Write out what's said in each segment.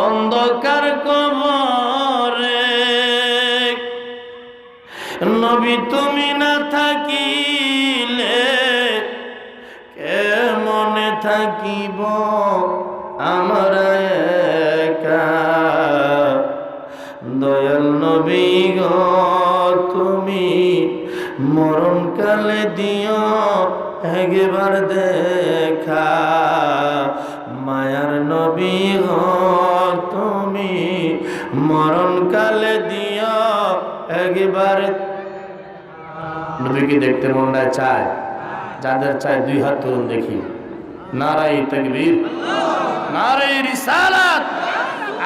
অন্ধকার কবরে নবী তুমি না থাকিলে কেমনে থাকিব আমরা একা। দয়াল নবী গো তুমি মরণকালে দিও একবার দেখা। মায়ার নবী গো তুমি মরণকালে দিও একবার। নবীকে দেখতে মনটা চায়, যাদের চায় দুই হাত তুলুন দেখি। নারায়ে তাকবীর, নারায়ে রিসালাত,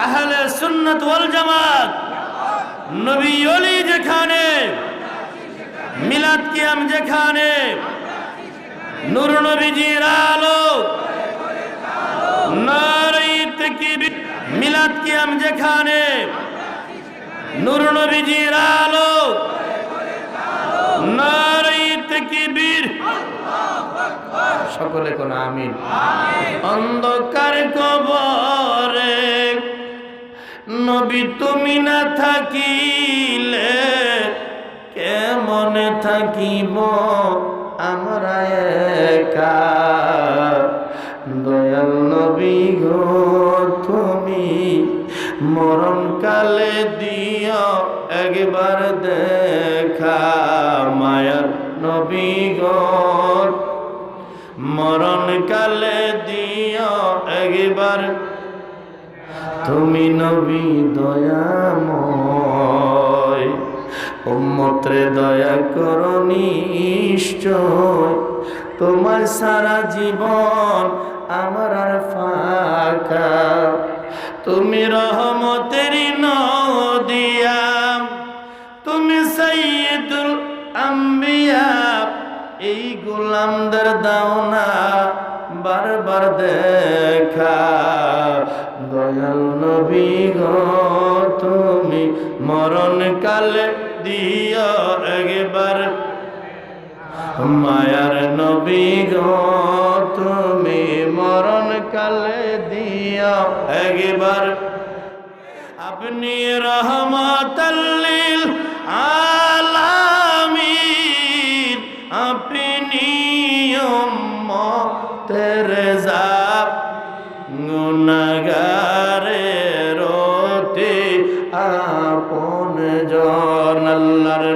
আহলে সুন্নাত ওয়াল জামাত। নবী ওলি যেখানে, মিলাদ কিয়াম যেখানে, নূর নবীজির আলো, নারায়ে তাকবীর। মিলাদ কিয়াম যেখানে, নূর নবীজির আলো, নারায়ে তাকবীর। সকলে কোন আমিন। অন্ধকার কবরে নবী তুমি না থাকিলে কেমনে থাকিব আমরা একা। দয়াল নবী গো তুমি মরণকালে দিও একবার দেখা। মায়ার নবী গো মরণকালে দিও একবার। তুমি নবী দয়াময়, উম্মতরে দয়া করো নিশ্চয়। তোমার সারা জীবন আমার আর ফাঁকা। তুমি রহমতের নদিয়া, তুমি সাইয়্যিদুল আম্বিয়া। এই গোলামদের দাও না বারবার দেখা। দয়াল নবী গো তুমি মরণকালে দিও একবার। মায়ার নবী গো তুমি মরণকালে দিও একবার। আপনি রহমাতাল লিল আলামিন, আপনি উম্মতের জাত গুনাহগারের অতি আপন জন। আল্লাহর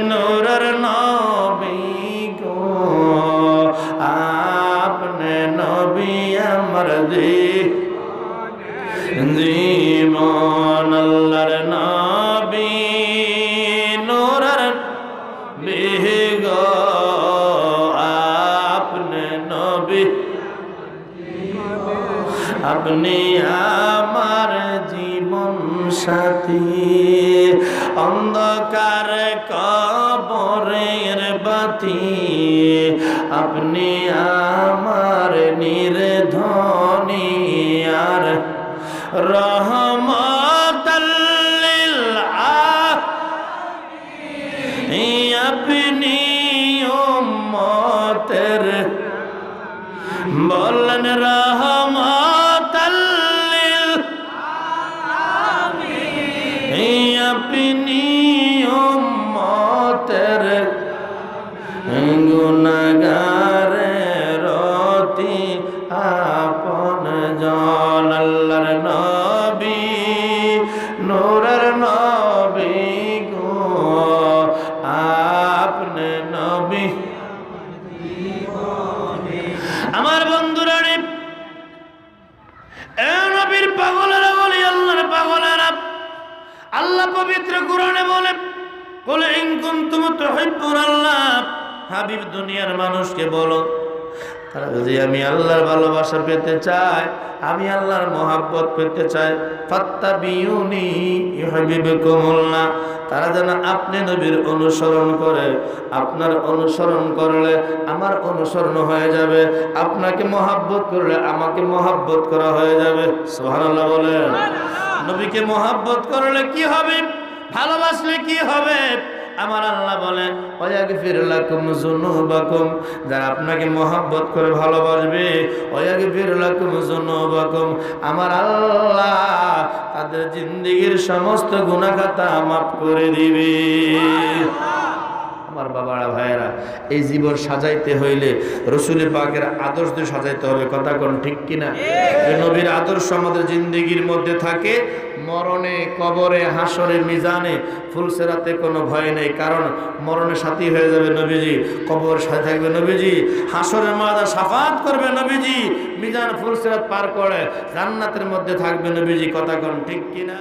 নূরের নবী গো আপনি নবী আমার জীবন। আল্লাহর নবী নূরের নবী গো আপনি নবী। আপনি আমার জীবন সাথী, অন্ধকার কবরের বাতি। আপনি আমার নির্ধনী আর রহমাতাল লিল আলামিন। আপনি উম্মতের বলেন রহমাতাল লিল আলামিন। আপনি উম্মতের গুনাহগারের অতি আপন জন। আল্লাহর নবী নূরের নবী গো আপনি নবী। আমার বন্ধুরা রে, এ নবীর পাগলেরা বলি, আল্লাহর পাগলেরা। আল্লাহ পবিত্র কোরআনে বলে, কুল ইন কুনতুম তুহিব্বুনাল্লাহ। হাবিব দুনিয়ার মানুষকে বলো, তারা যদি আমি আল্লাহর ভালোবাসা পেতে চায়, আমি আল্লাহর মহাব্বত পেতে চাই, ফাত্তাবিউনি ইউহিব্বুকুমুল্লাহ। তারা যেন আপনি নবীর অনুসরণ করে। আপনার অনুসরণ করলে আমার অনুসরণ হয়ে যাবে। আপনাকে মহাব্বত করলে আমাকে মহাব্বত করা হয়ে যাবে। সুবহানাল্লাহ বলেন। নবীকে মহাব্বত করলে কি হবে, ভালোবাসলে কি হবে? আমার আল্লাহ বলে ওয়াগফির লাকুম যুনুবাকুম, যারা আপনাকে মহব্বত করে ভালোবাসবে ওয়াগফির লাকুম যুনুবাকুম, আমার আল্লাহ তাদের জিন্দেগীর সমস্ত গুনাহ খাতা মাফ করে দিবে। আমার বাবারা ভাইয়েরা, এই জীবন সাজাইতে হইলে রসুল পাকের আদর্শ দিয়ে সাজাইতে হবে। কথা কোন ঠিক কিনা? নবীর আদর্শ আমাদের জিন্দেগির মধ্যে থাকে, মরণে, কবরে, হাসরে, মিজানে, ফুলসেরাতে কোনো ভয় নেই, কারণ মরণের সাথী হয়ে যাবে নবীজি, কবরের সাথে থাকবে নবীজি, হাসরের ময়দানে শাফাত করবে নবীজি, মিজান ফুলসেরাত পার করে জান্নাতের মধ্যে থাকবে নবীজি। কথা কোন ঠিক কিনা?